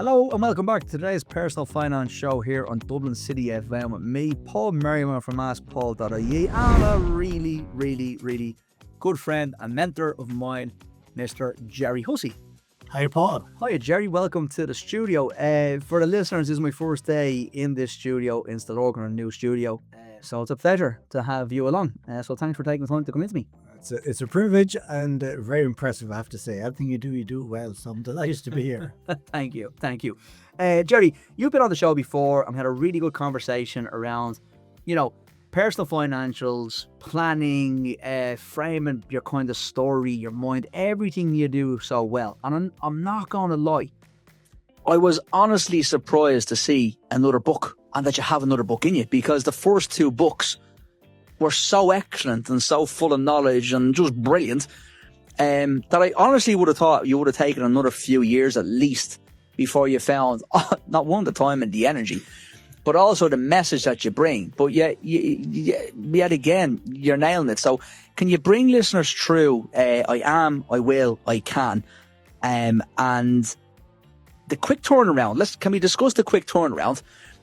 Hello and welcome back to today's personal finance show here on Dublin City FM with me, Paul Merriman from askpaul.ie, and a really good friend and mentor of mine, Mr. Gerry Hussey. Hi, Paul. Hiya, Gerry. Welcome to the studio. For the listeners, this is my first day in this studio in Stillorgan, a new studio. So it's a pleasure to have you along. So thanks for taking the time to come into me. It's a privilege and very impressive, I have to say. Everything you do well. So I'm delighted to be here. Thank you. Gerry, you've been on the show before and we had a really good conversation around, personal financials, planning, framing your kind of story, your mind, everything you do so well. And I'm not going to lie, I was honestly surprised to see another book and that you have another book in you, because the first two books were so excellent and so full of knowledge and just brilliant that I honestly would have thought you would have taken another few years at least before you found not one, the time and the energy, but also the message that you bring. But yet again, you're nailing it. So can you bring listeners through I am, I will, I can, and the quick turnaround? Can we discuss the quick turnaround?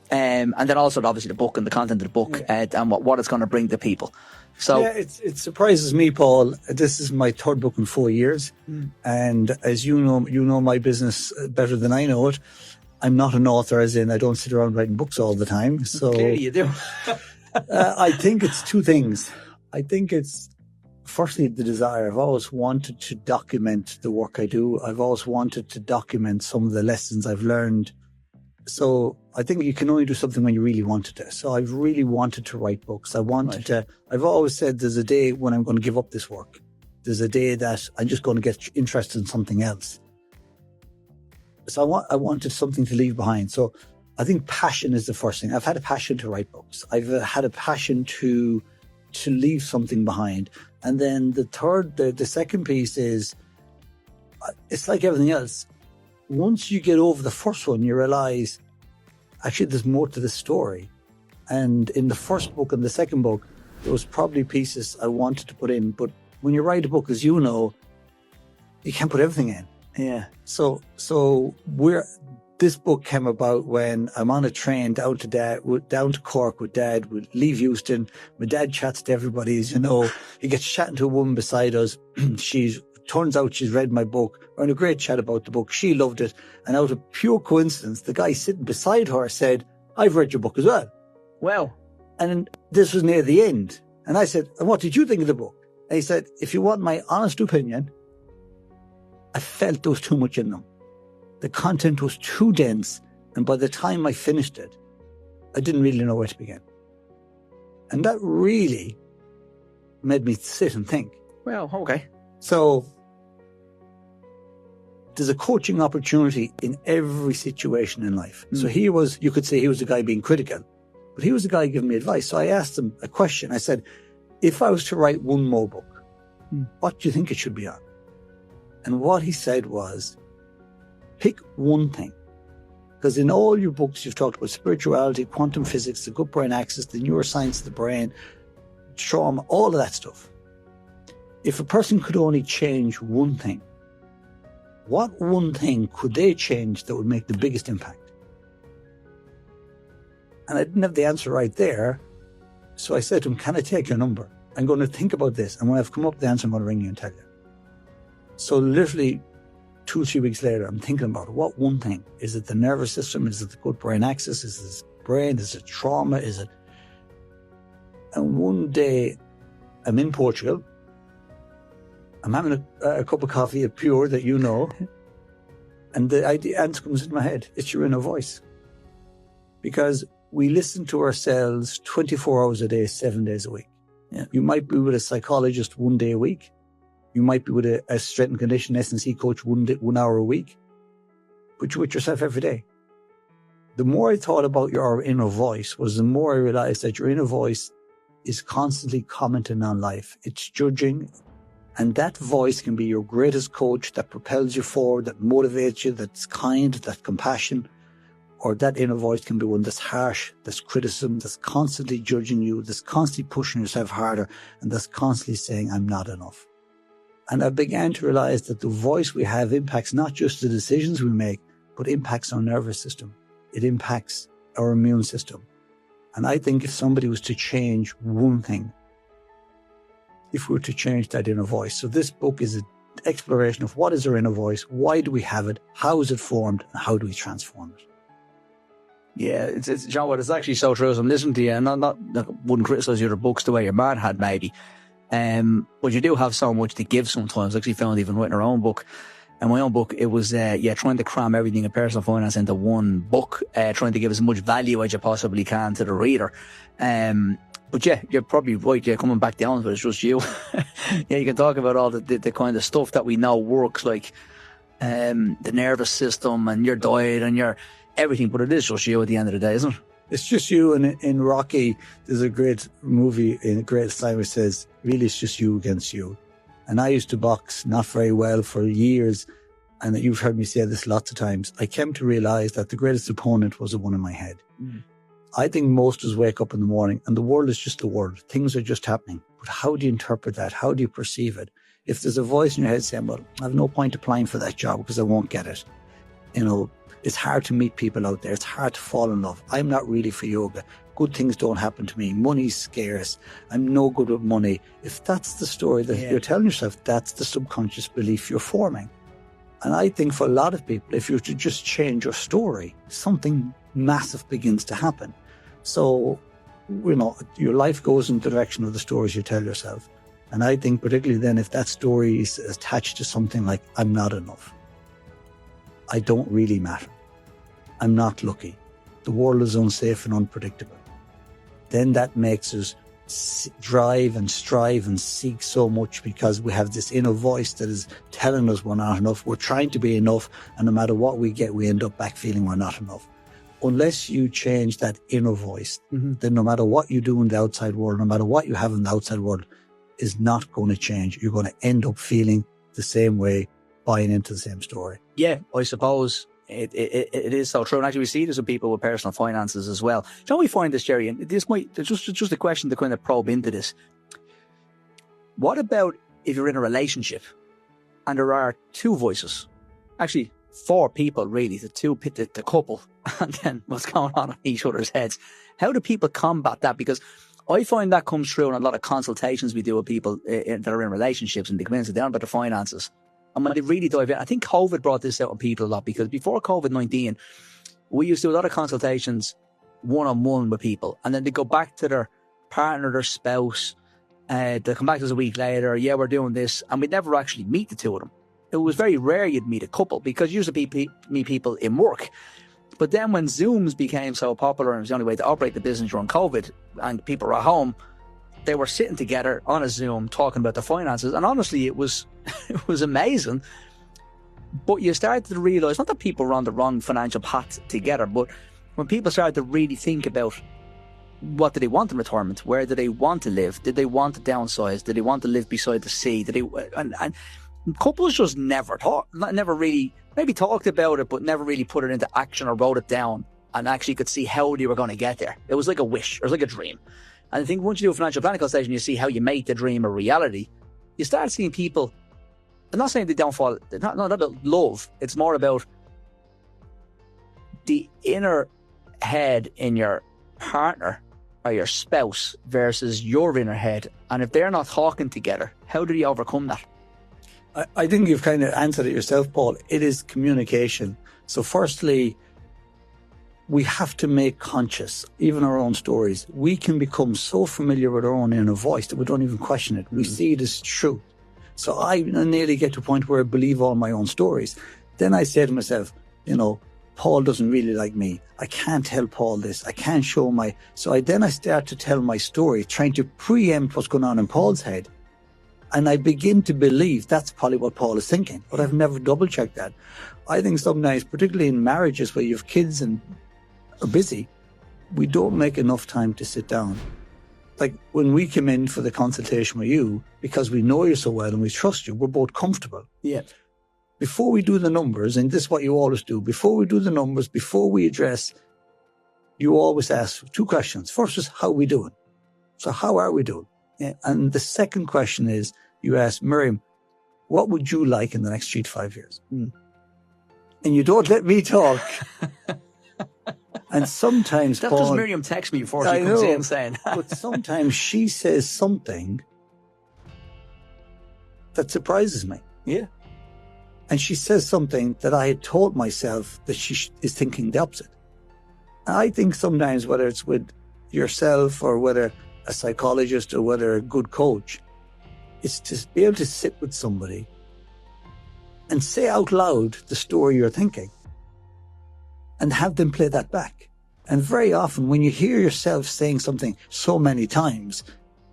And then also obviously the book and the content of the book, and what it's going to bring to people. So it surprises me, Paul. This is my third book in 4 years, and as you know my business better than I know it. I'm not an author, as in I don't sit around writing books all the time. So clearly you do. I think it's two things. I think it's firstly the desire. I've always wanted to document the work I do. I've always wanted to document some of the lessons I've learned. So I think you can only do something when you really wanted to. So I've really wanted to write books. I've always said there's a day when I'm going to give up this work. There's a day that I'm just going to get interested in something else. So I wanted something to leave behind. So I think passion is the first thing. I've had a passion to write books. I've had a passion to leave something behind. And then the second piece is, it's like everything else. Once you get over the first one, you realize actually there's more to the story. And in the first book and the second book, there was probably pieces I wanted to put in. But when you write a book, as you know, you can't put everything in. Yeah. So this book came about when I'm on a train down to Cork with Dad. We leave Houston. My dad chats to everybody, as you know. He gets chatting to a woman beside us. Turns out she's read my book. We're in a great chat about the book. She loved it. And out of pure coincidence, the guy sitting beside her said, I've read your book as well. Well. And this was near the end. And I said, and what did you think of the book? And he said, if you want my honest opinion, I felt there was too much in them. The content was too dense. And by the time I finished it, I didn't really know where to begin. And that really made me sit and think. Well, okay. So there's a coaching opportunity in every situation in life. So you could say he was a guy being critical, but he was a guy giving me advice. So I asked him a question. I said, if I was to write one more book, what do you think it should be on? And what he said was, pick one thing. Because in all your books, you've talked about spirituality, quantum physics, the gut brain axis, the neuroscience of the brain, trauma, all of that stuff. If a person could only change one thing, what one thing could they change that would make the biggest impact? And I didn't have the answer right there. So I said to him, can I take your number? I'm going to think about this. And when I've come up with the answer, I'm going to ring you and tell you. So literally 2 or 3 weeks later, I'm thinking about it. What one thing? Is it the nervous system? Is it the gut brain axis? Is it the brain? Is it trauma? Is it? And one day I'm in Portugal. I'm having a cup of coffee at Pure that you know. And the answer comes into my head. It's your inner voice. Because we listen to ourselves 24 hours a day, 7 days a week. Yeah. You might be with a psychologist 1 day a week. You might be with a strength and condition S&C coach 1 hour a week. But you're with yourself every day. The more I thought about your inner voice was the more I realized that your inner voice is constantly commenting on life. It's judging. And that voice can be your greatest coach that propels you forward, that motivates you, that's kind, that's compassion. Or that inner voice can be one that's harsh, that's criticism, that's constantly judging you, that's constantly pushing yourself harder, and that's constantly saying, I'm not enough. And I began to realize that the voice we have impacts not just the decisions we make, but impacts our nervous system. It impacts our immune system. And I think if somebody was to change one thing, if we were to change that inner voice. So this book is an exploration of what is our inner voice, why do we have it, how is it formed, and how do we transform it? Yeah, it's John, what it's actually so true. As I'm listening to you, and I wouldn't criticize your books the way your man had, maybe. But you do have so much to give sometimes. I actually found even writing our own book. And my own book, it was, trying to cram everything in personal finance into one book, trying to give as much value as you possibly can to the reader. But yeah, you're probably right. Yeah, coming back down to it, it's just you. Yeah, you can talk about all the kind of stuff that we know works, like, the nervous system and your diet and your everything, but it is just you at the end of the day, isn't it? It's just you. And in Rocky, there's a great movie in a great style which says, really, it's just you against you. And I used to box not very well for years. And you've heard me say this lots of times. I came to realize that the greatest opponent was the one in my head. Mm. I think most of us wake up in the morning and the world is just the world. Things are just happening. But how do you interpret that? How do you perceive it? If there's a voice in your head saying, well, I have no point applying for that job because I won't get it. It's hard to meet people out there. It's hard to fall in love. I'm not really for yoga. Good things don't happen to me. Money's scarce. I'm no good with money. If that's the story that you're telling yourself, that's the subconscious belief you're forming. And I think for a lot of people, if you were to just change your story, something massive begins to happen. So, your life goes in the direction of the stories you tell yourself. And I think particularly then if that story is attached to something like, I'm not enough. I don't really matter. I'm not lucky. The world is unsafe and unpredictable. Then that makes us drive and strive and seek so much because we have this inner voice that is telling us we're not enough. We're trying to be enough, and no matter what we get, we end up back feeling we're not enough. Unless you change that inner voice, then no matter what you do in the outside world, no matter what you have in the outside world, is not going to change. You're going to end up feeling the same way, buying into the same story. Yeah, I suppose it is so true. And actually we see this with people with personal finances as well. Don't we find this, Gerry? And this might just a question to kind of probe into this. What about if you're in a relationship and there are two voices? Actually, four people really, the couple, and then what's going on in each other's heads. How do people combat that? Because I find that comes through in a lot of consultations we do with people that are in relationships, and they come in and sit down about their finances. And when they really dive in, I think COVID brought this out on people a lot, because before COVID-19, we used to do a lot of consultations one-on-one with people, and then they go back to their partner, their spouse, they come back to us a week later, yeah, we're doing this, and we'd never actually meet the two of them. It was very rare you'd meet a couple, because you usually meet people in work. But then when Zooms became so popular and it was the only way to operate the business during COVID, and people were at home, they were sitting together on a Zoom talking about their finances. And honestly, it was amazing. But you started to realise, not that people were on the wrong financial path together, but when people started to really think about what do they want in retirement, where do they want to live, did they want to downsize, did they want to live beside the sea, and couples just never really maybe talked about it, but never really put it into action or wrote it down and actually could see how they were going to get there. It was like a wish, it was like a dream. And I think once you do a financial planning consultation, you see how you make the dream a reality. You start seeing people, I'm not saying they don't fall, not about love, it's more about the inner head in your partner or your spouse versus your inner head. And if they're not talking together, how do you overcome that? I think you've kind of answered it yourself, Paul. It is communication. So firstly, we have to make conscious, even our own stories. We can become so familiar with our own inner voice that we don't even question it. We see it as truth. So I nearly get to a point where I believe all my own stories. Then I say to myself, Paul doesn't really like me. I can't tell Paul this. I can't show my... So I start to tell my story, trying to preempt what's going on in Paul's head. And I begin to believe that's probably what Paul is thinking, but I've never double-checked that. I think sometimes, particularly in marriages where you have kids and are busy, we don't make enough time to sit down. Like when we come in for the consultation with you, because we know you so well and we trust you, we're both comfortable. Yeah. Before we do the numbers, and this is what you always do, before we do the numbers, before we address, you always ask two questions. First is, how are we doing? So how are we doing? Yeah. And the second question is, you ask, Merriman, what would you like in the next 3 to 5 years? and you don't let me talk. And sometimes, That's Paul, just Miriam texts me before she I comes know, in saying. but sometimes she says something that surprises me. Yeah. And she says something that I had told myself that she is thinking the opposite. And I think sometimes, whether it's with yourself or whether a psychologist or whether a good coach, it's to be able to sit with somebody and say out loud the story you're thinking and have them play that back. And very often when you hear yourself saying something so many times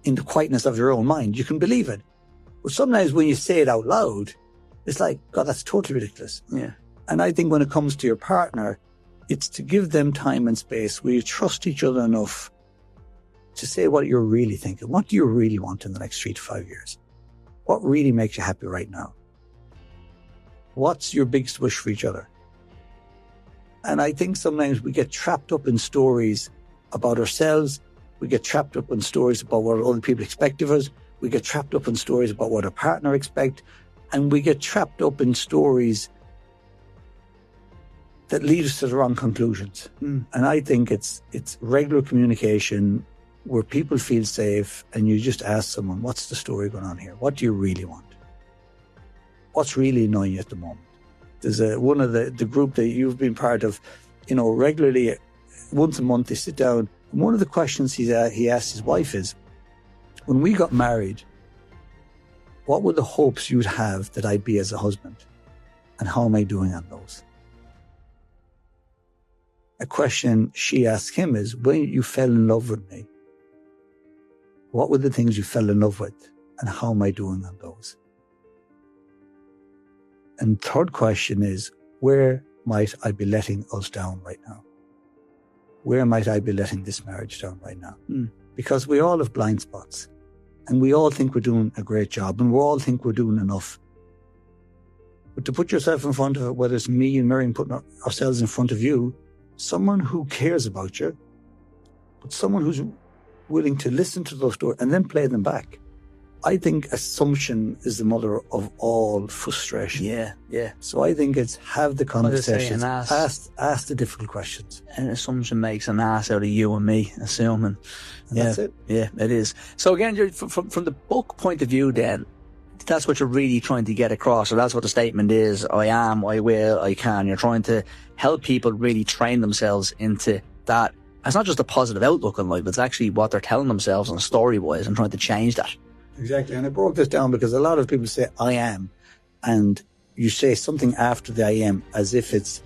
in the quietness of your own mind, you can believe it. But sometimes when you say it out loud, it's like, God, that's totally ridiculous. Yeah. And I think when it comes to your partner, it's to give them time and space where you trust each other enough to say what you're really thinking. What do you really want in the next 3 to 5 years? What really makes you happy right now? What's your biggest wish for each other? And I think sometimes we get trapped up in stories about ourselves. We get trapped up in stories about what other people expect of us. We get trapped up in stories about what our partner expects. And we get trapped up in stories that lead us to the wrong conclusions. And I think it's regular communication where people feel safe and you just ask someone, what's the story going on here? What do you really want? What's really annoying you at the moment? There's one of the group that you've been part of, regularly, once a month they sit down. And one of the questions he asked his wife is, when we got married, what were the hopes you'd have that I'd be as a husband? And how am I doing on those? A question she asked him is, when you fell in love with me, what were the things you fell in love with? And how am I doing on those? And third question is, where might I be letting us down right now? Where might I be letting this marriage down right now? Because we all have blind spots. And we all think we're doing a great job and we all think we're doing enough. But to put yourself in front of it, whether it's me and Merriman putting ourselves in front of you, someone who cares about you, but someone who's willing to listen to those stories and then play them back. I think assumption is the mother of all frustration. Yeah. So I think it's have the conversations, ask the difficult questions. An assumption makes an ass out of you and me, assuming. And that's it. Yeah, it is. So again, from the book point of view then, that's what you're really trying to get across, or that's what the statement is. I am, I will, I can. You're trying to help people really train themselves into that. It's not just a positive outlook on life, it's actually what they're telling themselves on story-wise and trying to change that. Exactly. And I broke this down because a lot of people say, I am. And you say something after the I am as if it's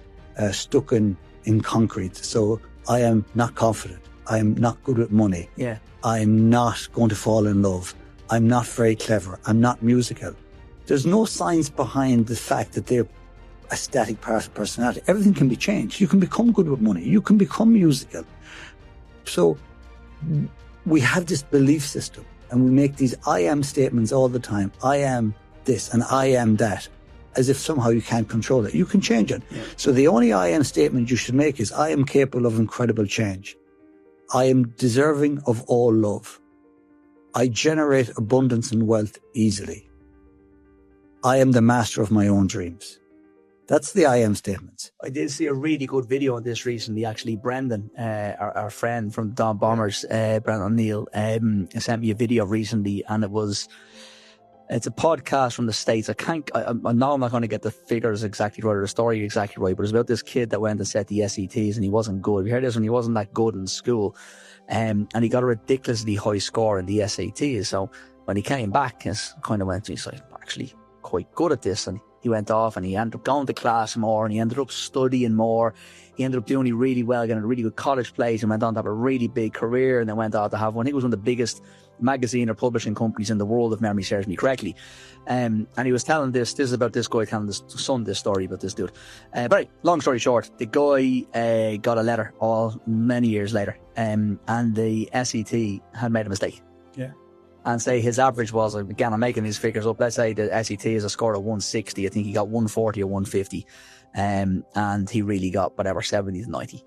stuck in concrete. So I am not confident. I am not good with money. Yeah. I'm not going to fall in love. I'm not very clever. I'm not musical. There's no science behind the fact that they're a static part of personality. Everything can be changed. You can become good with money. You can become musical. So we have this belief system. And we make these I am statements all the time. I am this and I am that, as if somehow you can't control it. You can change it. Yeah. So the only I am statement you should make is I am capable of incredible change. I am deserving of all love. I generate abundance and wealth easily. I am the master of my own dreams. That's the I am statements. I did see a really good video on this recently. Actually, Brendan, our friend from Don Bombers, Brendan O'Neill, sent me a video recently, and it's a podcast from the States. I know I'm not going to get the figures exactly right or the story exactly right, but it's about this kid that went and set the SATs and he wasn't good. We heard this when he wasn't that good in school, and he got a ridiculously high score in the SATs. So when he came back, he's like, actually quite good at this, and he went off and he ended up going to class more and he ended up studying more. He ended up doing really well, getting a really good college place, and went on to have a really big career, and then went on to have I think it was one of the biggest magazine or publishing companies in the world, if memory serves me correctly. And he was telling this is about this guy telling his son this story about this dude. But right, long story short, the guy got a letter many years later, and the SAT had made a mistake. Yeah. And say his average was, again, I'm making these figures up, let's say the SAT is a score of 160. I think he got 140 or 150. And he really got whatever, 70 to 90.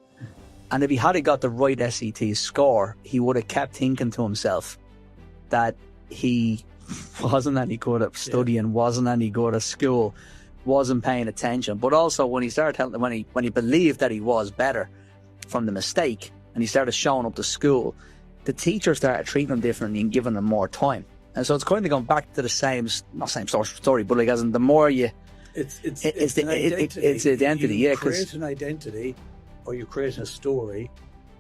And if he had got the right SAT score, he would have kept thinking to himself that he wasn't any good at studying, wasn't any good at school. wasn't paying attention, but also when he started telling, when he believed that he was better from the mistake, and he started showing up to school, the teacher started treating him differently and giving him more time. And so it's kind of going back to the same, not same story, but like as in the more you, it's identity. You create an identity, or you create a story,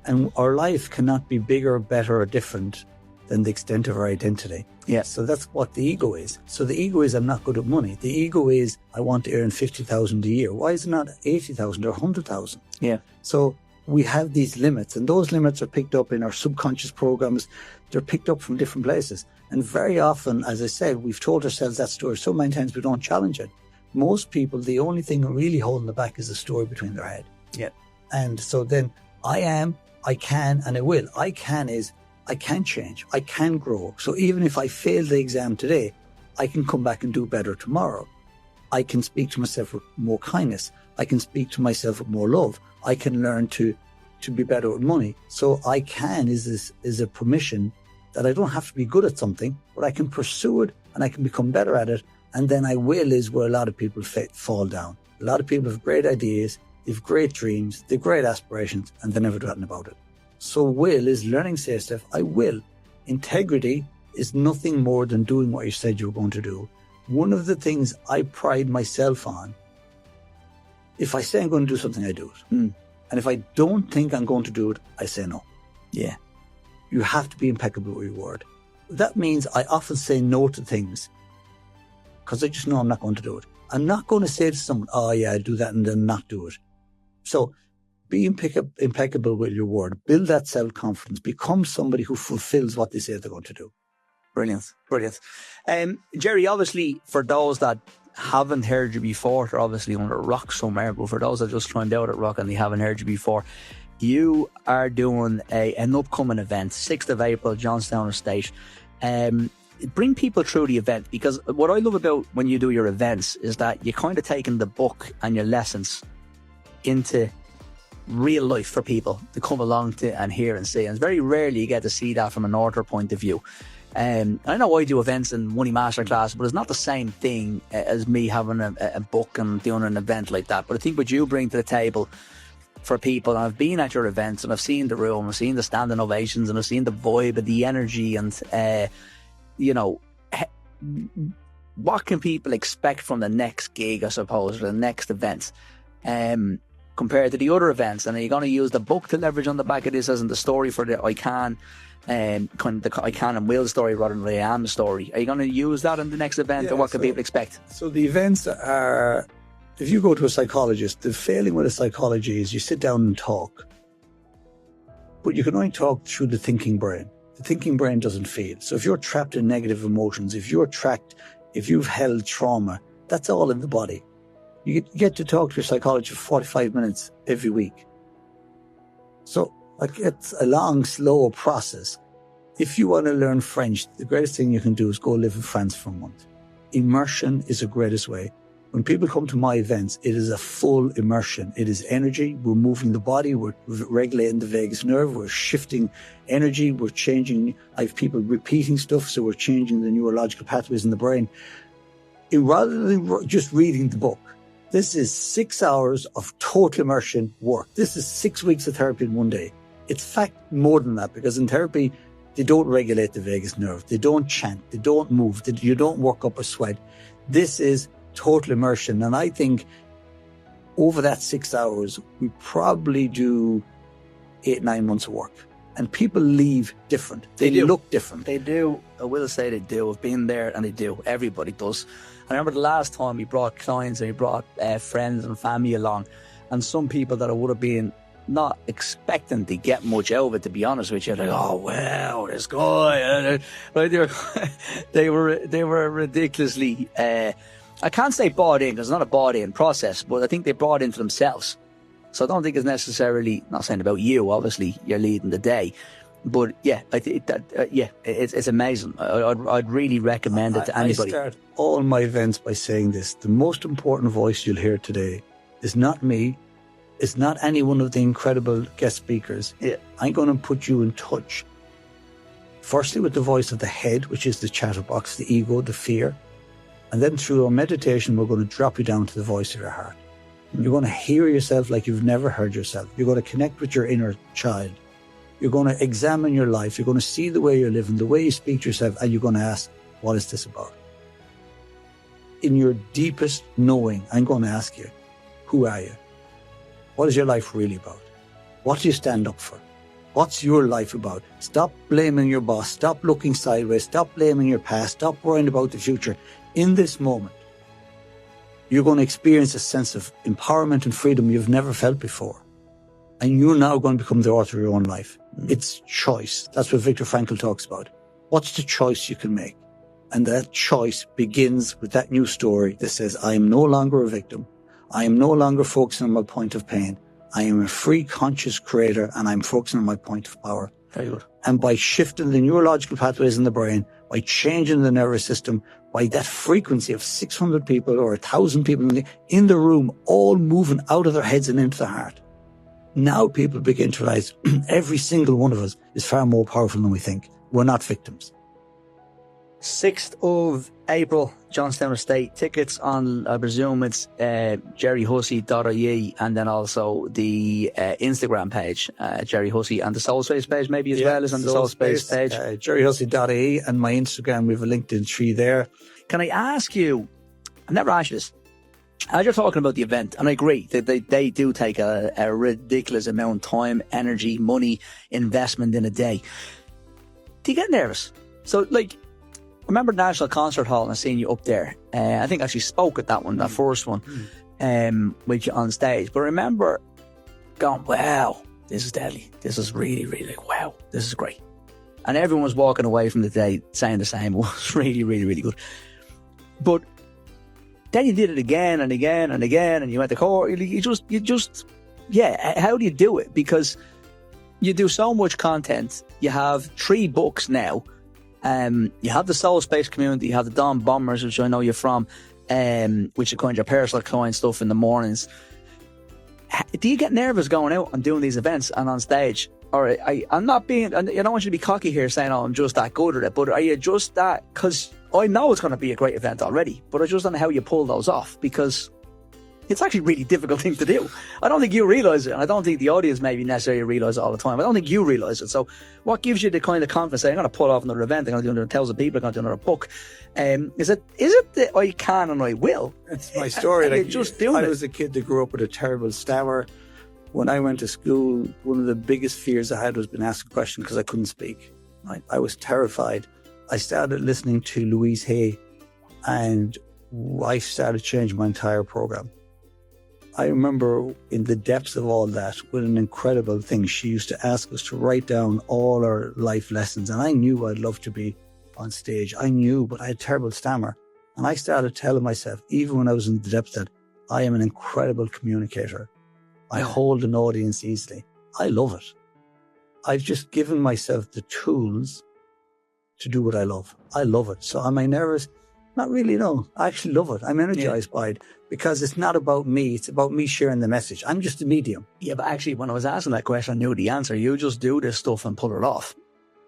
and our life cannot be bigger, better, or different than the extent of our identity. Yeah. So that's what the ego is. So the ego is, I'm not good at money. The ego is, I want to earn 50,000 a year. Why is it not 80,000 or 100,000? Yeah. So we have these limits, and those limits are picked up in our subconscious programs. They're picked up from different places. And very often, as I said, we've told ourselves that story so many times we don't challenge it. Most people, the only thing really holding them back is the story between their head. Yeah. And so then I am, I can, and I will. I can is, I can change, I can grow. So even if I fail the exam today, I can come back and do better tomorrow. I can speak to myself with more kindness. I can speak to myself with more love. I can learn to be better with money. So I can is a permission that I don't have to be good at something, but I can pursue it and I can become better at it. And then I will is where a lot of people fall down. A lot of people have great ideas, they have great dreams, they have great aspirations, and they never do anything about it. So will is learning to say stuff, I will. Integrity is nothing more than doing what you said you were going to do. One of the things I pride myself on, if I say I'm going to do something, I do it. And if I don't think I'm going to do it, I say no. Yeah. You have to be impeccable with your word. That means I often say no to things because I just know I'm not going to do it. I'm not going to say to someone, oh yeah, I'll do that, and then not do it. So be impeccable with your word. Build that self-confidence. Become somebody who fulfills what they say they're going to do. Brilliant. Gerry, obviously, for those that haven't heard you before, they're obviously under a rock somewhere, but for those that just climbed out at rock and they haven't heard you before, you are doing an upcoming event, 6th of April, Johnstown Estate. Bring people through the event, because what I love about when you do your events is that you're kind of taking the book and your lessons into real life for people to come along to and hear and see. And it's very rarely you get to see that from an author point of view. I know I do events and Money Masterclass, but it's not the same thing as me having a book and doing an event like that. But I think what you bring to the table for people, and I've been at your events and I've seen the room, I've seen the standing ovations, and I've seen the vibe and the energy, and what can people expect from the next gig, I suppose, or the next event, compared to the other events? And are you going to use the book to leverage on the back of this as in the story for the I can, kind of the I can and will story rather than the I am story? Are you going to use that in the next event, or what can people expect? So the events are, if you go to a psychologist, the failing with a psychology is you sit down and talk, but you can only talk through the thinking brain. The thinking brain doesn't feel. So if you're trapped in negative emotions, if you've held trauma, that's all in the body. You get to talk to your psychologist for 45 minutes every week. So it's a long, slow process. If you want to learn French, the greatest thing you can do is go live in France for a month. Immersion is the greatest way. When people come to my events, it is a full immersion. It is energy. We're moving the body. We're regulating the vagus nerve. We're shifting energy. We're changing. I have people repeating stuff, so we're changing the neurological pathways in the brain. Rather than just reading the book, this is 6 hours of total immersion work. This is 6 weeks of therapy in one day. It's fact more than that, because in therapy, they don't regulate the vagus nerve. They don't chant. They don't move. You don't work up a sweat. This is total immersion. And I think over that 6 hours, we probably do 8-9 months of work. And people leave different. They look different. They do. I will say they do. I've been there and they do. Everybody does. I remember the last time we brought clients and we brought friends and family along, and some people that I would have been not expecting to get much out of it, to be honest with you, like, oh wow, this guy, they were ridiculously I can't say bought in, because it's not a bought in process, but I think they brought into themselves. So I don't think it's necessarily, not saying about you, obviously you're leading the day, but yeah, I think that it's amazing. I'd really recommend it to anybody. I start all my events by saying this: the most important voice you'll hear today is not me, it's not any one of the incredible guest speakers. I'm going to put you in touch, firstly, with the voice of the head, which is the chatterbox, the ego, the fear. And then through our meditation, we're going to drop you down to the voice of your heart. You're going to hear yourself like you've never heard yourself. You're going to connect with your inner child. You're going to examine your life. You're going to see the way you're living, the way you speak to yourself, and you're going to ask, what is this about? In your deepest knowing, I'm going to ask you, who are you? What is your life really about? What do you stand up for? What's your life about? Stop blaming your boss. Stop looking sideways. Stop blaming your past. Stop worrying about the future. In this moment, you're going to experience a sense of empowerment and freedom you've never felt before. And you're now going to become the author of your own life. It's choice. That's what Viktor Frankl talks about. What's the choice you can make? And that choice begins with that new story that says, I am no longer a victim. I am no longer focusing on my point of pain. I am a free, conscious creator, and I'm focusing on my point of power. Very good. And by shifting the neurological pathways in the brain, by changing the nervous system, by that frequency of 600 people or 1,000 people in the room, all moving out of their heads and into the heart, now people begin to realize every single one of us is far more powerful than we think. We're not victims. 6th of April, Johnstown Estate. Tickets on, I presume it's gerryhussey.ie, and then also the Instagram page, Gerry Hussey, and the Soul Space page maybe as well, is on the Soul Space page. gerryhussey.ie, and my Instagram, we have a LinkedIn tree there. Can I ask you, I've never asked you this, as you're talking about the event, and I agree that they do take a ridiculous amount of time, energy, money, investment in a day. Do you get nervous? So, like, I remember National Concert Hall and I seen you up there. I think I actually spoke at that one, that first one, with you on stage. But I remember going, wow, this is deadly. This is really, really, like, wow, this is great. And everyone was walking away from the day saying the same. It was really, really, really good. But then you did it again and again and again, and you went to court. You just, yeah, how do you do it? Because you do so much content. You have 3 books now. You have the Soul Space community, you have the Dawn Bombers, which I know you're from, which are kind of your personal client stuff in the mornings. Do you get nervous going out and doing these events and on stage? Or I'm not being, I don't want you to be cocky here saying, oh, I'm just that good at it, but are you just that? Because I know it's going to be a great event already, but I just don't know how you pull those off, because it's actually a really difficult thing to do. I don't think you realise it, and I don't think the audience maybe necessarily realise it all the time. I don't think you realise it. So what gives you the kind of confidence saying, I'm going to pull off another event, I'm going to do another 1,000 people, I'm going to do another book? Is it that I can and I will? It's my story. Like, just doing I was a kid that grew up with a terrible stammer. When I went to school, one of the biggest fears I had was being asked a question because I couldn't speak. I was terrified. I started listening to Louise Hay, and I started changing my entire program. I remember in the depths of all that, what an incredible thing. She used to ask us to write down all our life lessons. And I knew I'd love to be on stage. I knew, but I had terrible stammer. And I started telling myself, even when I was in the depths, that I am an incredible communicator. I hold an audience easily. I love it. I've just given myself the tools to do what I love. I love it. So am I nervous? Not really, no. I actually love it. I'm energized by it, because it's not about me. It's about me sharing the message. I'm just a medium. Yeah, but actually, when I was asking that question, I knew the answer. You just do this stuff and pull it off.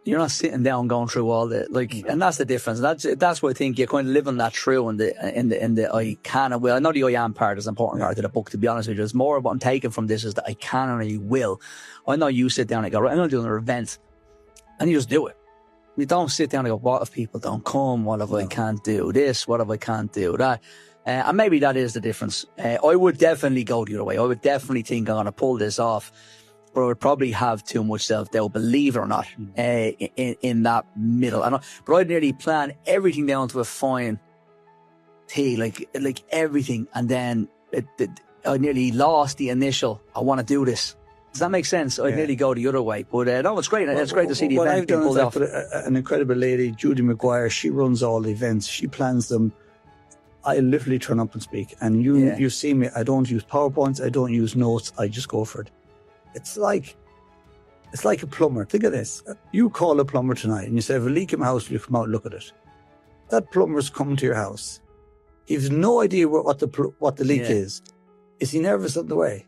You're not sitting down going through all the, like, and that's the difference. That's what I think you're kind of living that through in the I can and will. I know the I am part is an important part of the book, to be honest with you. It's more what I'm taking from this is that I can and I will. I know you sit down and go, right, I'm going to do another event, and you just do it. You don't sit down and go, what if people don't come? What if I can't do this? What if I can't do that? And maybe that is the difference. I would definitely go the other way. I would definitely think I'm going to pull this off, but I would probably have too much self-doubt, believe it or not, in that middle. But I'd nearly plan everything down to a fine T, like everything. And then I nearly lost the initial, I want to do this. Does that make sense? I'd nearly go the other way. But no, it's great. It's great to see the event being pulled off. An incredible lady, Judy McGuire, she runs all the events. She plans them. I literally turn up and speak. And you see me, I don't use PowerPoints. I don't use notes. I just go for it. It's like a plumber. Think of this. You call a plumber tonight and you say, I have a leak in my house, will you come out and look at it? That plumber's coming to your house. He has no idea what the leak is. Is he nervous on the way?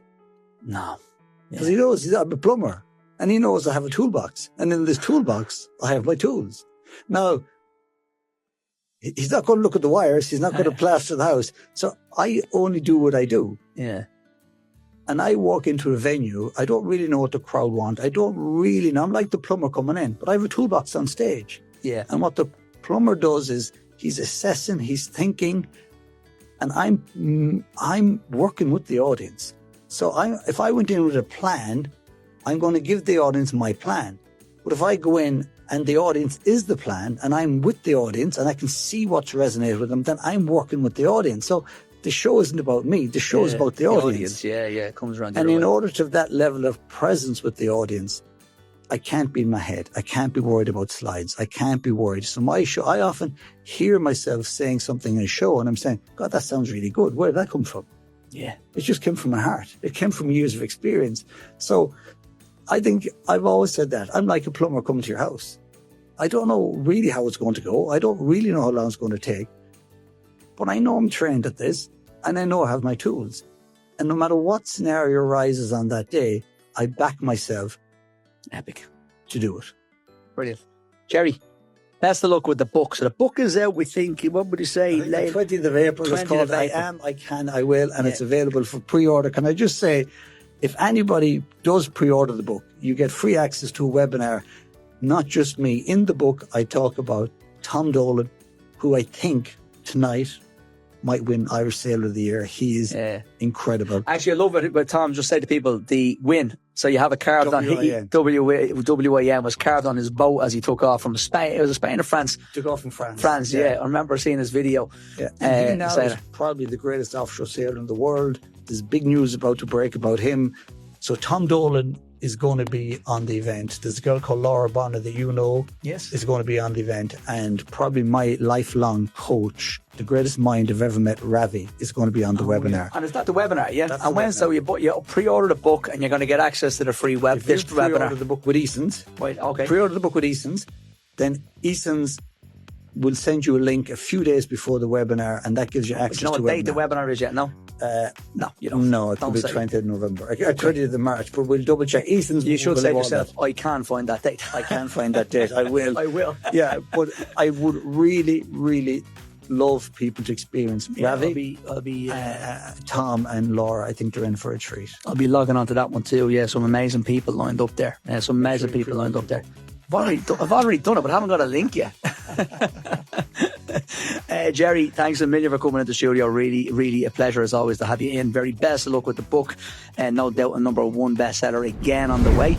No. Because he knows I'm a plumber, and he knows I have a toolbox, and in this toolbox I have my tools. Now, He's not going to look at the wires. He's not going to plaster the house. So I only do what I do. Yeah. And I walk into a venue. I don't really know what the crowd want. I don't really know. I'm like the plumber coming in, but I have a toolbox on stage. Yeah. And what the plumber does is he's assessing, he's thinking, and I'm working with the audience. So if I went in with a plan, I'm going to give the audience my plan. But if I go in and the audience is the plan, and I'm with the audience, and I can see what's resonated with them, then I'm working with the audience. So the show isn't about me. The show is about the audience. Yeah, it comes around. And in order to have that level of presence with the audience, I can't be in my head. I can't be worried about slides. I can't be worried. So my show, I often hear myself saying something in a show, and I'm saying, God, that sounds really good. Where did that come from? Yeah. It just came from my heart. It came from years of experience. So I think I've always said that. I'm like a plumber coming to your house. I don't know really how it's going to go. I don't really know how long it's going to take. But I know I'm trained at this, and I know I have my tools. And no matter what scenario arises on that day, I back myself Epic. to do it. Brilliant. Gerry, best of luck with the book. So the book is out, we think, what would you say? The 20th of April. It's called I Am, I Can, I Will, and it's available for pre-order. Can I just say, if anybody does pre-order the book, you get free access to a webinar. Not just me. In the book, I talk about Tom Dolan, who I think tonight might win Irish Sailor of the Year. He is incredible. Actually, I love it. But Tom, just say to people, the win. So you have it carved on WIN was carved on his boat as he took off from Spain. It was Spain or France? Took off from France. France, yeah. I remember seeing his video. Yeah. And he now is probably the greatest offshore sailor in the world. There's big news about to break about him. So Tom Dolan is going to be on the event. There's a girl called Laura Bonner that you know is going to be on the event, and probably my lifelong coach, the greatest mind I've ever met, Ravi, is going to be on the webinar. Yeah. And is that the webinar? Yeah. That's and when so you pre-order the book and you're going to get access to the free webinar. If you pre-order the book with Eason's, pre-order the book with Eason's, then Eason's will send you a link a few days before the webinar, and that gives you access to the webinar. Do you know what date the webinar is yet? No? No, you don't. No, it will be 20th of November. 20th of March, but we'll double check. Eason's. You should say to yourself, I can find that date. I can find that date. I will. I will. Yeah, but I would really, really love people to experience Ravi. I'll be Tom and Laura. I think they're in for a treat. I'll be logging onto that one too. Yeah, some amazing people lined up there. Some amazing people lined up there. I've already done it, but I haven't got a link yet. Gerry, thanks a million for coming into the studio. Really, really a pleasure as always to have you in. Very best of luck with the book, and no doubt a #1 bestseller again on the way.